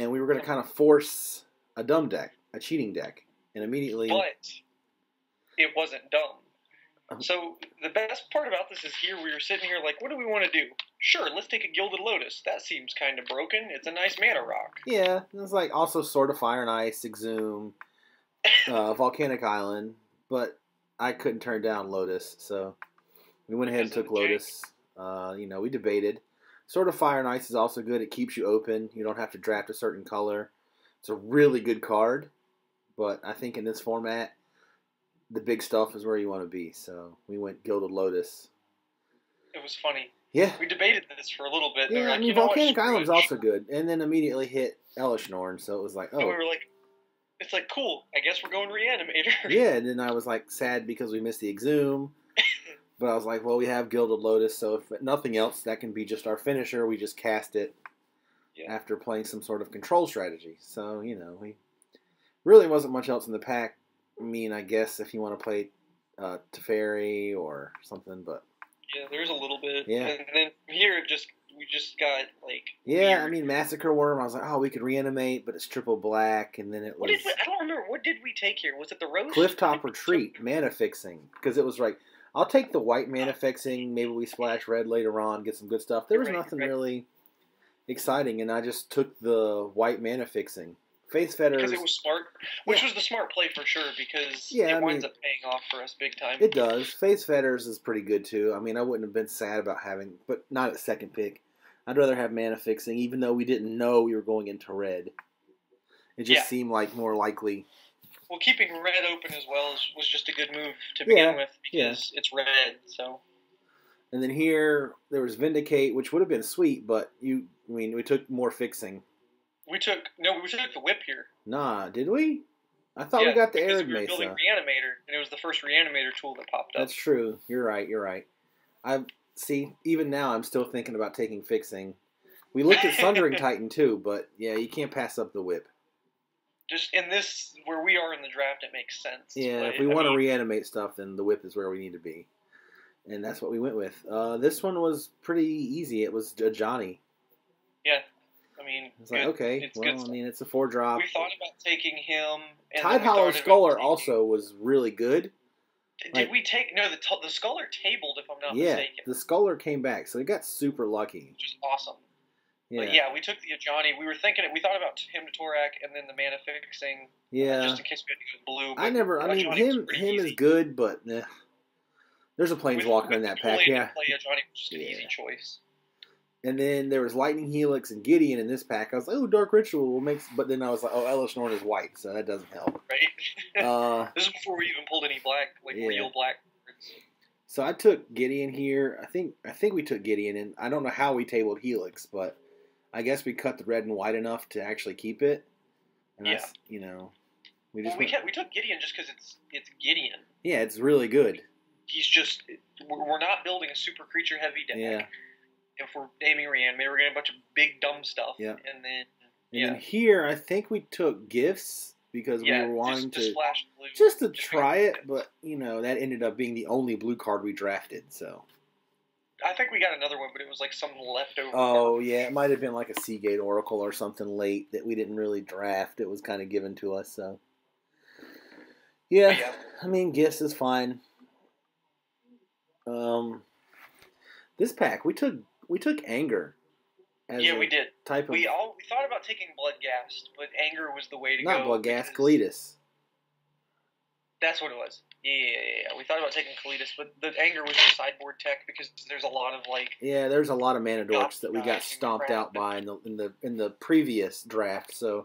and we were going to kind of force a dumb deck, a cheating deck, and immediately. But it wasn't dumb. So the best part about this is here we were sitting here like, what do we want to do? Sure, let's take a Gilded Lotus. That seems kind of broken. It's a nice mana rock. Yeah, it's like also Sword of Fire and Ice, Exhume, Volcanic Island, but I couldn't turn down Lotus, so we went ahead and took Lotus. We debated. Sword of Fire and Ice is also good. It keeps you open. You don't have to draft a certain color. It's a really good card, but I think in this format, the big stuff is where you want to be. So we went Gilded Lotus. It was funny. Yeah. We debated this for a little bit. Yeah, like, Volcanic Island's also good. And then immediately hit Elish Norn, so it was like, oh. And we were like, it's like, cool, I guess we're going Reanimator. Yeah, and then I was like sad because we missed the Exhume. But I was like, well, we have Gilded Lotus, so if nothing else, that can be just our finisher. We just cast it after playing some sort of control strategy. So, we really wasn't much else in the pack. I mean, I guess if you want to play Teferi or something, but... Yeah, there's a little bit. Yeah. And then here, we just got, like... Yeah, weird. I mean, Massacre Worm, I was like, oh, we could reanimate, but it's triple black, and then it was... I don't remember. What did we take here? Was it the Roast? Clifftop Retreat, mana fixing, because it was like, I'll take the white mana fixing, maybe we splash red later on, get some good stuff. There was nothing really exciting, and I just took the white mana fixing. Faith Fetters... Because it was smart, which was the smart play for sure, because it winds up paying off for us big time. It does. Faith Fetters is pretty good too. I mean, I wouldn't have been sad about having, but not at second pick. I'd rather have mana fixing, even though we didn't know we were going into red. It just seemed like more likely. Well, keeping red open as well was just a good move to begin with, because it's red, so... And then here, there was Vindicate, which would have been sweet, but we took more fixing. We took the whip here. Nah, did we? I thought we got the Arid Mesa. We were building Reanimator, and it was the first Reanimator tool that popped up. That's true. You're right. See, even now I'm still thinking about taking fixing. We looked at Sundering Titan too, but yeah, you can't pass up the whip. Just in this, where we are in the draft, it makes sense. Yeah, if we want to reanimate stuff, then the whip is where we need to be. And that's what we went with. This one was pretty easy. It was a Johnny. Yeah. I mean, it's like, okay, well, I mean, it's a 4-drop. We thought about taking him. Tidehollow Sculler also was really good. Did we take... No, the Sculler tabled, if I'm not mistaken. Yeah, the Sculler came back, so he got super lucky. Which is awesome. Yeah. But yeah, we took the Ajani. We were thinking... We thought about him to Torak and then the mana fixing. Yeah. Just in case we had to go blue. I mean, him is good, but... There's a Planeswalker in that pack, Ajani was just an easy choice. And then there was Lightning Helix and Gideon in this pack. I was like, oh, Dark Ritual will make... But then I was like, oh, Elish Norn is white, so that doesn't help. Right? This is before we even pulled any black, real black cards. So I took Gideon here. I think we took Gideon, and I don't know how we tabled Helix, but I guess we cut the red and white enough to actually keep it. And we just we took Gideon just because it's Gideon. Yeah, it's really good. He's just... We're not building a super creature-heavy deck. Yeah. If we're aiming Reanimator, we're getting a bunch of big dumb stuff. Yeah. And then here, I think we took Gifts because we were wanting to try it, but that ended up being the only blue card we drafted. So I think we got another one, but it was like some leftover. Oh yeah, it might have been like a Seagate Oracle or something late that we didn't really draft. It was kind of given to us. So yeah. I mean, Gifts is fine. This pack we took Anger. We did. We thought about taking Bloodghast, but Anger was the way to go. Not Bloodghast, Kalitas. That's what it was. Yeah. We thought about taking Kalitas, but the Anger was the sideboard tech because there's a lot of Yeah, there's a lot of mana dorks that we got stomped out by in the previous draft. So I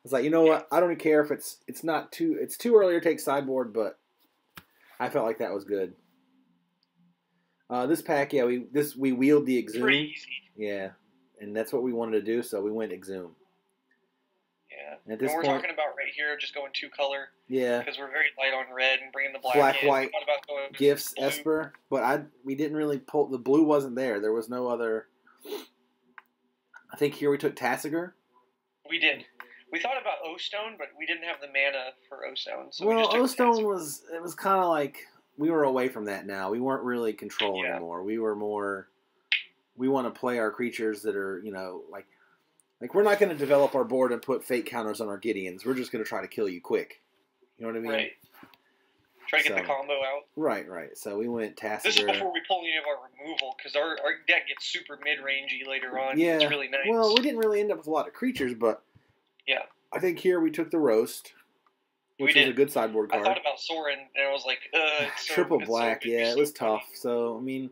was like, you know what? I don't care if it's too early to take sideboard, but I felt like that was good. This pack, we wheeled the Exhume. Pretty easy. Yeah, and that's what we wanted to do, so we went Exhume. Yeah. And we're talking about right here just going 2-color. Yeah. Because we're very light on red and bringing the black in. White, Gifts, blue. Esper. But we didn't really pull... The blue wasn't there. There was no other... I think here we took Tassiger. We did. We thought about O-Stone, but we didn't have the mana for O-Stone. So O-Stone was kind of like... We were away from that now. We weren't really control anymore. We were more... We want to play our creatures that are, Like, we're not going to develop our board and put fate counters on our Gideons. We're just going to try to kill you quick. You know what I mean? Right. Try to get the combo out. Right. So we went Tassiger. This is before we pull any of our removal, because our deck gets super mid-rangey later on. Yeah. It's really nice. Well, we didn't really end up with a lot of creatures, but yeah, I think here we took the Roast, which was a good sideboard card. I thought about Sorin, and I was like, triple black, it was tough. So, I mean,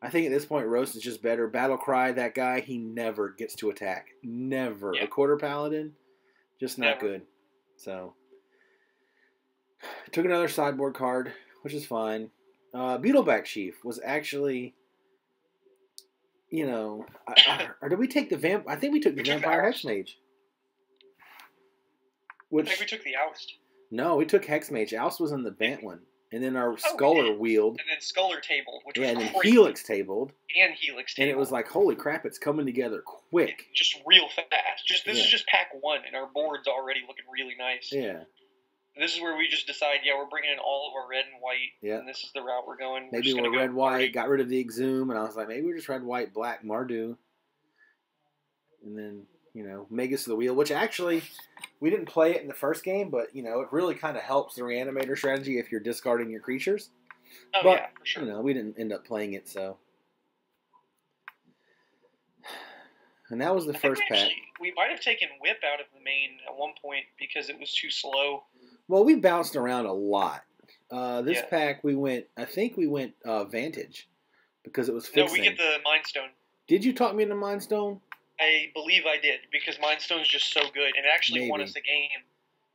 I think at this point, Roast is just better. Battlecry, that guy, he never gets to attack. Never. Yeah. A quarter paladin, just not good. So, took another sideboard card, which is fine. Beetleback Chief was actually, you know, or did we take the vamp? I think we took the Vampire Hexmage. I think we took the Oust. No, we took Hexmage. Oust was in the Bant one. And then our Sculler wheeled. And then Sculler tabled, which was and then crazy. Helix tabled. And Helix tabled. And it was like, holy crap, it's coming together quick. Just real fast. This is just pack 1, and our board's already looking really nice. Yeah. And this is where we just decide, we're bringing in all of our red and white, and this is the route we're going. Maybe we're red-white, got rid of the Exhume, and I was like, maybe we're just red-white-black Mardu. And then, Magus to the Wheel, which actually, we didn't play it in the first game, but, it really kind of helps the Reanimator strategy if you're discarding your creatures. Oh, but, yeah, for sure. We didn't end up playing it, so. And that was the first pack. We might have taken Whip out of the main at one point because it was too slow. Well, we bounced around a lot. This pack, I think we went Vantage because it was fixing. No, we get the Mind Stone. Did you talk me into Mind Stone? I believe I did, because Mind Stone's just so good, and it actually won us the game.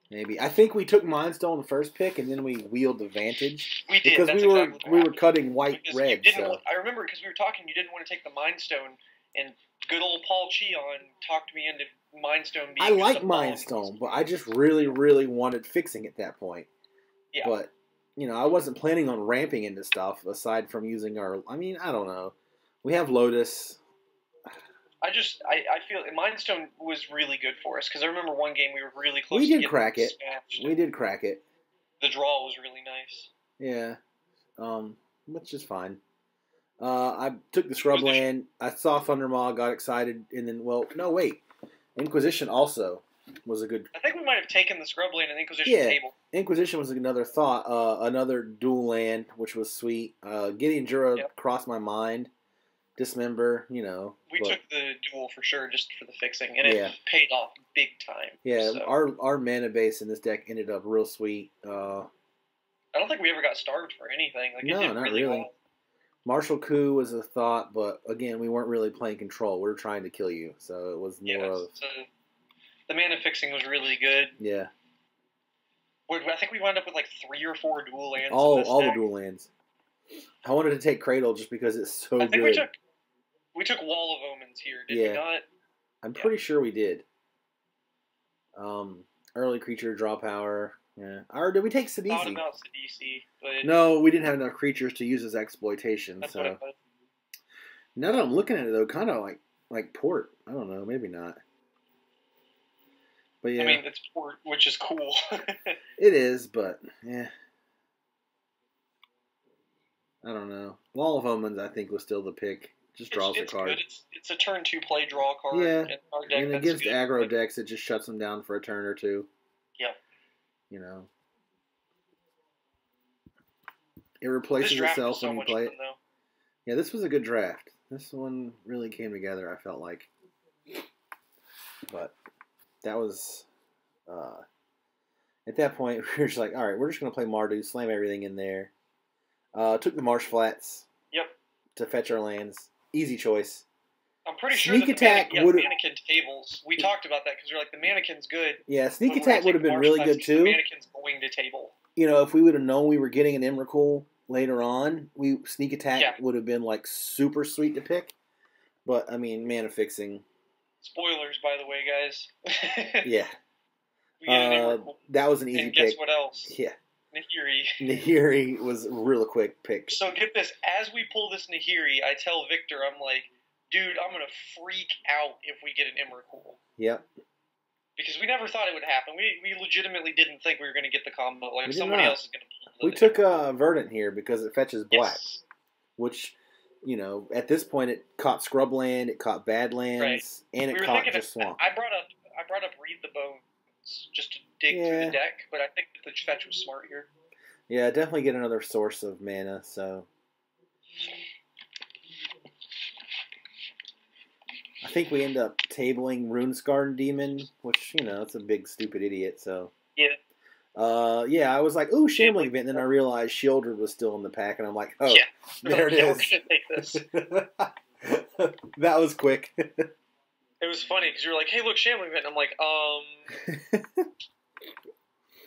Maybe. I think we took Mind Stone the first pick, and then we wheeled the Vantage. We did, because we were cutting white-red. I remember, because we were talking, you didn't want to take the Mind Stone, and good old Paul Cheon talked me into Mind Stone being I like Mind Stone, but I just really, really wanted fixing at that point. Yeah. But, I wasn't planning on ramping into stuff, aside from using our... I mean, I don't know. We have Lotus... I feel Mind Stone was really good for us, because I remember one game we were really close to getting crack it. Smashed. We did crack it. The draw was really nice. Yeah. Which is fine. I took the Scrubland. I saw Thundermaw, got excited, and then, Inquisition also was a good... I think we might have taken the Scrubland and Inquisition table. Inquisition was another thought. Another dual land, which was sweet. Gideon Jura crossed my mind. Dismember, We took the duel for sure, just for the fixing, and it paid off big time. Yeah, so. Our mana base in this deck ended up real sweet. I don't think we ever got starved for anything. No, not really. Well. Martial Coup was a thought, but again, we weren't really playing control. We were trying to kill you, so it was more of... So the mana fixing was really good. Yeah. I think we wound up with 3 or 4 dual lands. All the dual lands. I wanted to take Cradle just because it's so good. I think we took Wall of Omens here, did we not? I'm pretty sure we did. Early creature, draw power. Yeah. Or did we take Sidisi? Thought about Sidisi, but... No, we didn't have enough creatures to use as exploitation. That's so. What I thought. Now that I'm looking at it, though, kind of like Port. I don't know, maybe not. But yeah. I mean, it's Port, which is cool. It is, but, yeah. I don't know. Wall of Omens, I think, was still the pick. Just draws a card. Good. It's a turn 2 play draw card. Yeah. In our deck, and against aggro decks, it just shuts them down for a turn or two. Yeah. It replaces itself when you play it. Though. Yeah, this was a good draft. This one really came together, I felt like. But that was... at that point, we were just like, alright, we're just going to play Mardu, slam everything in there. Took the Marsh Flats. Yep. To fetch our lands. Easy choice. I'm pretty sure that mannequin tables. We talked about that because we're like, the mannequin's good. Yeah, Sneak Attack would have been really good too. The mannequin's going to table. If we would have known we were getting an Emrakul later on, Sneak Attack would have been super sweet to pick. But I mean, mana fixing. Spoilers, by the way, guys. Yeah. We get an Emrakul. That was an easy pick. Guess what else? Yeah. Nahiri was a real quick pick. So get this, as we pull this Nahiri, I tell Victor, I'm like, dude, I'm going to freak out if we get an Emrakul. Yep. Because we never thought it would happen. We legitimately didn't think we were going to get the combo. Somebody else is going to pull it. We took Verdant here because it fetches black. Yes. Which, you know, at this point it caught Scrubland, it caught Badlands, and it caught just Swamp. I brought up Read the Bones just to dig through the deck, but I think that the fetch was smart here. Yeah, definitely get another source of mana, so... I think we end up tabling Runescarred Demon, which, you know, it's a big stupid idiot, so... Yeah. Yeah, I was like, ooh, Shambling Event, and then I realized Shieldred was still in the pack, and I'm like, oh, yeah. There it is. We're gonna take this. That was quick. It was funny, because you were like, hey, look, Shambling Event, and I'm like,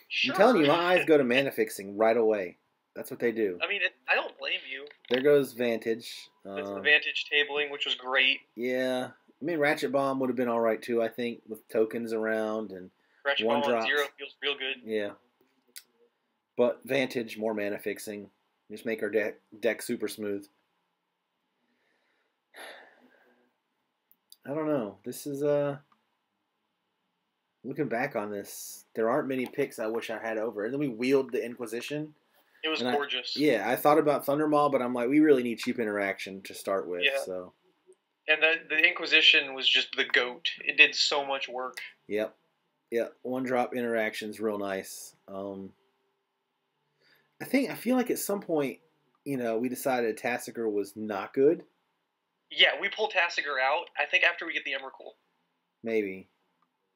sure. I'm telling you, my eyes go to mana fixing right away. That's what they do. I mean, I don't blame you. There goes Vantage. That's the Vantage tabling, which was great. Yeah. I mean, Ratchet Bomb would have been alright, too, I think, with tokens around, and Ratchet Bomb on 0 feels real good. Yeah. But Vantage, more mana fixing. Just make our deck super smooth. I don't know. This is, looking back on this, there aren't many picks I wish I had over. And then we wheeled the Inquisition. It was gorgeous. I thought about Thundermaw, but I'm like, we really need cheap interaction to start with. Yeah. So. And the Inquisition was just the GOAT. It did so much work. Yep. Yeah, one-drop interaction's real nice. I feel like at some point, you know, we decided Tassiger was not good. Yeah, we pulled Tassiger out, I think, after we get the Emrakul. Maybe.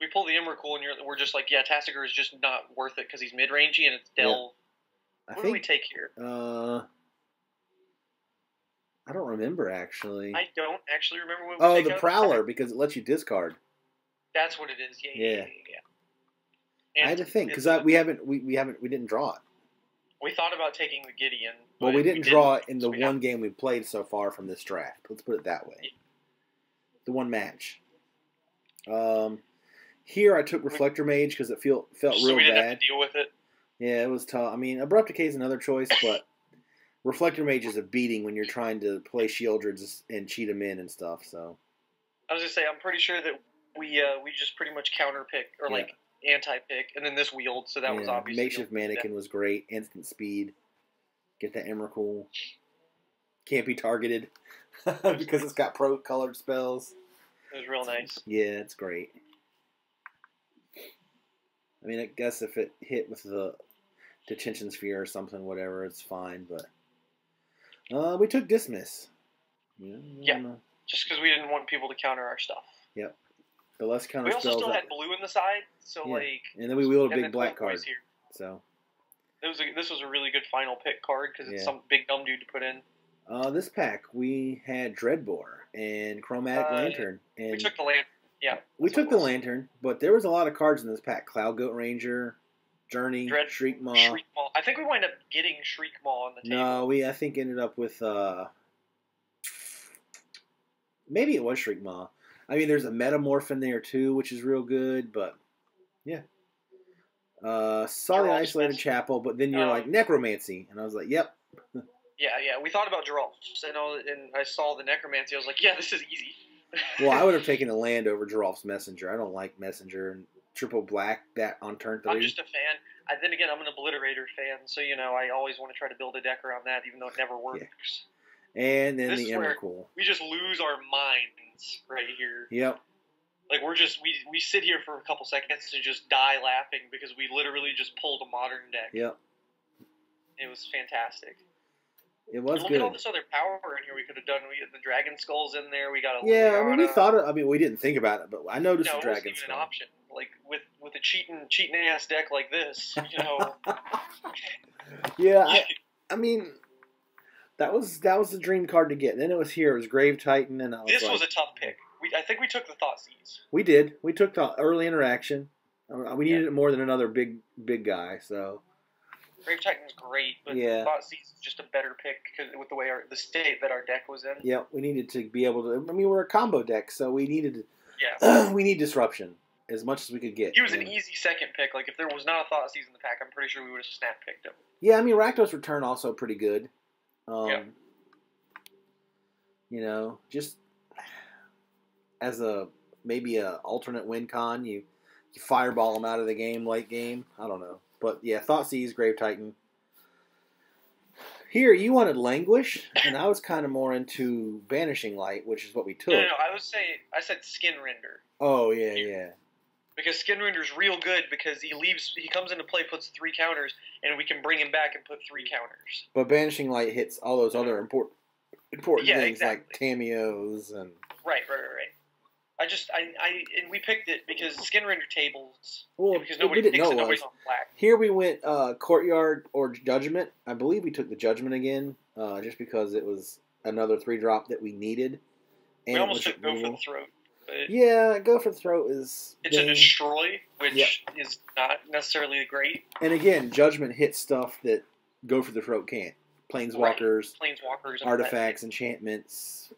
We pull the Emrakul, and we're just like, yeah, Tassiger is just not worth it because he's mid-rangey, and it's Del... Yeah. What do we take here? I don't remember, actually. I don't actually remember what we take. Oh, the Prowler, because it lets you discard. That's what it is. Yeah. I had to think, because we didn't draw it. We thought about taking the Gideon. Well, we didn't draw it in the one game we played so far from this draft. Let's put it that way. Yeah. The one match. Here I took Reflector Mage because it felt real bad. So we didn't have to deal with it? Yeah, it was tough. I mean, Abrupt Decay is another choice, but Reflector Mage is a beating when you're trying to play Shieldreds and cheat them in and stuff, so. I was going to say, I'm pretty sure that we just pretty much counter-pick, or anti-pick, and then this wheeled, so that was obviously... Makeshift Mannequin was great. Instant speed. Get that Emrakul. Can't be targeted because it's got pro-colored spells. It was real nice. Yeah, it's great. I mean, I guess if it hit with the Detention Sphere or something, whatever, it's fine, but... we took Dismiss. Yeah, just because we didn't want people to counter our stuff. Yep. The less counter we also still had blue in the side, so and then we wheeled a big black card. Here. So this was a really good final pick card because it's some big dumb dude to put in. This pack we had Dreadbore and Chromatic Lantern, and we took the Lantern. Yeah, we took the Lantern, but there was a lot of cards in this pack: Cloud Goat Ranger, Journey, Shriekmaw. I think we wound up getting Shriekmaw on the table. No, I think ended up with maybe it was Shriekmaw. I mean, there's a Metamorph in there, too, which is real good, but, yeah. Saw the Isolated Chapel, but then you're like, Necromancy. And I was like, yep. Yeah. We thought about Geralf's, and I saw the Necromancy. I was like, yeah, this is easy. Well, I would have taken a land over Geralf's Messenger. I don't like Messenger and triple black that on turn 3. I'm just a fan. Then again, I'm an Obliterator fan, so, you know, I always want to try to build a deck around that, even though it never works. Yeah. And then the Emrakul. We just lose our minds right here. Yep. Like, we sit here for a couple seconds to just die laughing because we literally just pulled a modern deck. Yep. It was fantastic. It was good. Look at all this other power in here we could have done. We had the Dragon Skulls in there. We got a I mean, we thought it. I mean, we didn't think about it, but I noticed the Dragon Skull. An option. Like, with a cheating ass deck like this, you know. Yeah, I mean... That was the dream card to get. And then it was here. It was Grave Titan, and I was This was a tough pick. I think we took the Thoughtseize. We did. We took the early interaction. We needed it more than another big guy. So Grave Titan's great, but Thoughtseize is just a better pick because with the way the state that our deck was in. Yeah, we needed to be able to. I mean, we're a combo deck, so we needed. We need disruption as much as we could get. He was an easy second pick. Like if there was not a Thoughtseize in the pack, I'm pretty sure we would have snap picked him. Yeah, I mean Rakdos Return also pretty good. You know, just as maybe a alternate win con, you fireball them out of the game late game. I don't know, but yeah, Thoughtseize, Grave Titan, here you wanted Languish, and I was kind of more into Vanishing Light, which is what we took. No. I said Skin Render. Oh yeah. Because Skin Render's real good because he comes into play, puts 3 counters, and we can bring him back and put 3 counters. But Vanishing Light hits all those other important things exactly. like Tamios and. Right. And we picked it because Skin Render tables. Well, because nobody thinks that nobody's on black. Here we went Courtyard or Judgment. I believe we took the Judgment again, just because it was another 3-drop that we needed. And we almost took Go for the Throat. Yeah, Go for the Throat is. It's a destroy, which is not necessarily great. And again, Judgment hits stuff that Go for the Throat can't. Planeswalkers, artifacts, enchantments,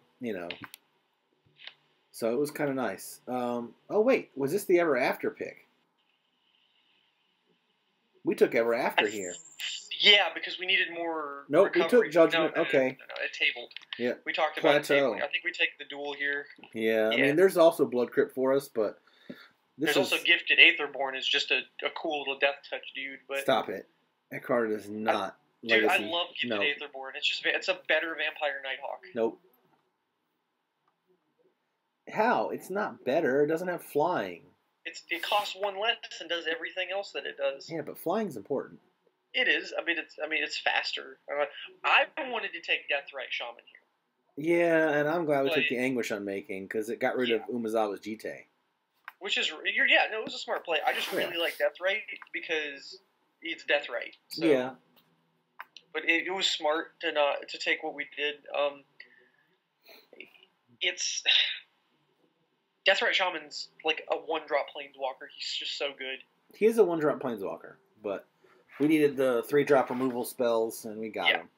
So it was kind of nice. Oh wait, was this the Ever After pick? We took Ever After here. Yeah, because we needed more. Nope, recovery. We took Judgment. No, okay. No, it tabled. Yeah. We talked about Plateau. I think we take the duel here. Yeah, I mean, there's also Blood Crypt for us, but there's also Gifted Aetherborn is just a cool little death touch dude. But stop it. That card is not. Dude, I love Gifted Aetherborn. It's a better Vampire Nighthawk. Nope. How? It's not better. It doesn't have flying. It costs 1 less and does everything else that it does. Yeah, but flying's important. It is. I mean, it's faster. I wanted to take Deathrite Shaman here. Yeah, and I'm glad we took the Anguish Unmaking because it got rid of Umezawa's Jite. Which is, it was a smart play. I just really like Deathrite because it's Deathrite. So. Yeah. But it was smart to take what we did. It's Deathrite Shaman's like a 1-drop Planeswalker. He's just so good. He is a 1-drop Planeswalker, but we needed the 3-drop removal spells, and we got him.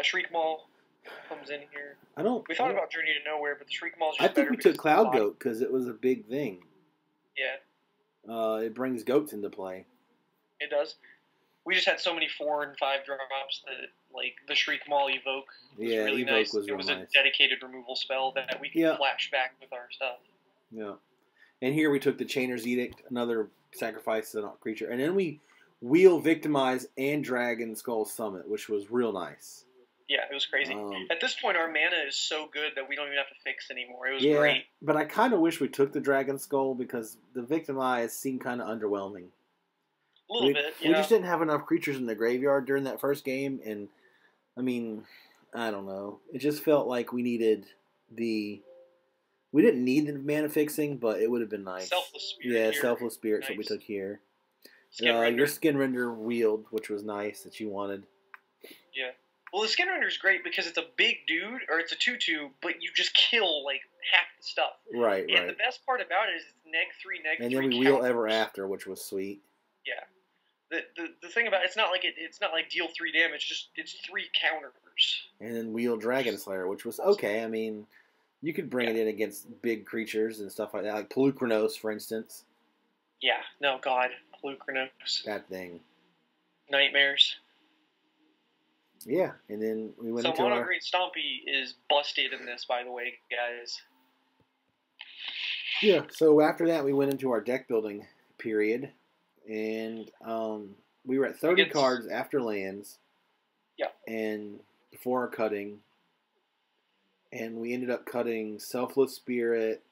Shriek Maul comes in here. We thought about Journey to Nowhere, but the Shriek Maul's just better. I think we took Cloud Goat because it was a big thing. Yeah. It brings goats into play. It does. We just had so many 4 and 5 drops that, like, the Shriek Maul Evoke was really Evoke nice. Was it was nice. a dedicated removal spell that we could flash back with our stuff. Yeah. And here we took the Chainer's Edict, another sacrifice a creature. And then we Wheel, Victimize, and Dragon Skull Summit, which was real nice. Yeah, it was crazy. At this point, our mana is so good that we don't even have to fix anymore. It was great. But I kind of wish we took the Dragon Skull because the Victimize seemed kind of underwhelming. A little bit, We just didn't have enough creatures in the graveyard during that first game, and, I mean, I don't know. It just felt like we needed we didn't need the mana fixing, but it would have been nice. Selfless Spirit. Yeah, Selfless Spirit's what we took here. Your Skin Render wheeled, which was nice that you wanted. Yeah. Well, the Skin Render is great because it's a big dude, or it's a 2/2, but you just kill, like, half the stuff. Right. And the best part about it is it's -3, -3. And then we wheel Ever After, which was sweet. Yeah. The thing about it's not like deal 3 damage, it's 3 counters. And then wheel Dragon Slayer, which was okay. I mean, you could bring it in against big creatures and stuff like that, like Pelucranos, for instance. Yeah, no, God, Pelucranos. That thing. Nightmares. Yeah, and then we went into Mono Green Stompy is busted in this, by the way, guys. Yeah, so after that, we went into our deck building period. And we were at 30 cards after lands. Yeah. And before our cutting. And we ended up cutting Selfless Spirit.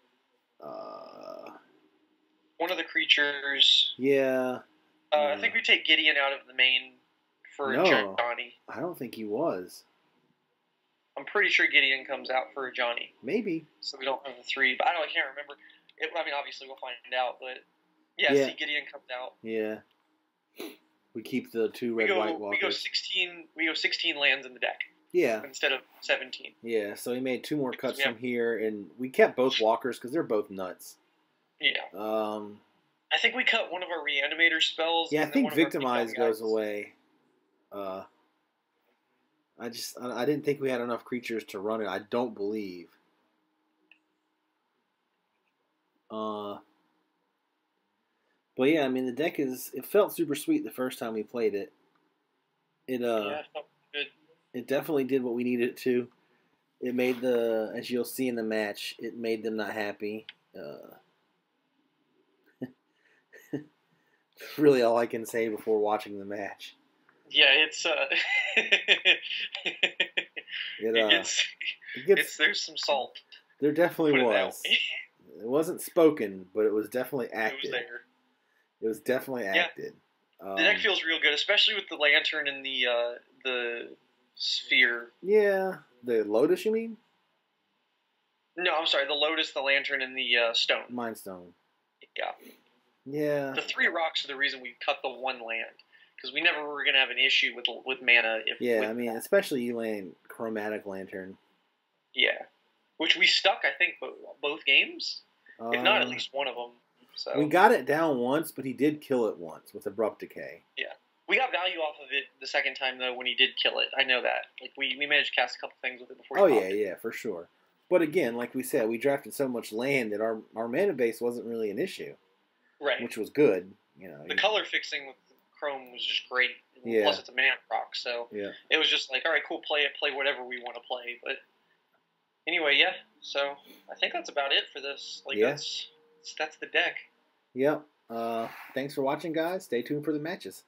One of the creatures. Yeah. I think we take Gideon out of the main for a Johnny. I don't think he was. I'm pretty sure Gideon comes out for a Johnny. Maybe. So we don't have the 3. But I can't remember. I mean, obviously we'll find out, but... Yeah, see, Gideon comes out. Yeah. We keep the 2 red white walkers. We go 16 lands in the deck. Yeah. Instead of 17. Yeah, so we made 2 more cuts from here, and we kept both walkers because they're both nuts. Yeah. I think we cut one of our reanimator spells. Yeah, I think Victimize goes away. I didn't think we had enough creatures to run it. I don't believe. But yeah, I mean, the deck it felt super sweet the first time we played it. It felt good. It definitely did what we needed it to. It made as you'll see in the match, it made them not happy. Really all I can say before watching the match. Yeah, it's There's some salt. There definitely was. It wasn't spoken, but it was definitely acted. It was there. It was definitely acted. The deck feels real good, especially with the lantern and the sphere. Yeah, the Lotus, you mean? No, I'm sorry. The Lotus, the lantern, and the stone. Mind Stone. Yeah. Yeah. The 3 rocks are the reason we cut the 1 land. Because we never were going to have an issue with mana. Especially Elaine Chromatic Lantern. Yeah. Which we stuck, I think, both games. If not, at least one of them. So. We got it down once, but he did kill it once with Abrupt Decay. Yeah. We got value off of it the second time, though, when he did kill it. I know that. Like, we managed to cast a couple things with it before he popped it. Yeah, for sure. But again, like we said, we drafted so much land that our mana base wasn't really an issue. Right. Which was good. The color fixing with Chrome was just great. Yeah. Plus, it's a mana rock, so it was just like, all right, cool, play whatever we want to play. But anyway, yeah. So I think that's about it for this. Like, that's the deck. Yep. Thanks for watching, guys. Stay tuned for the matches.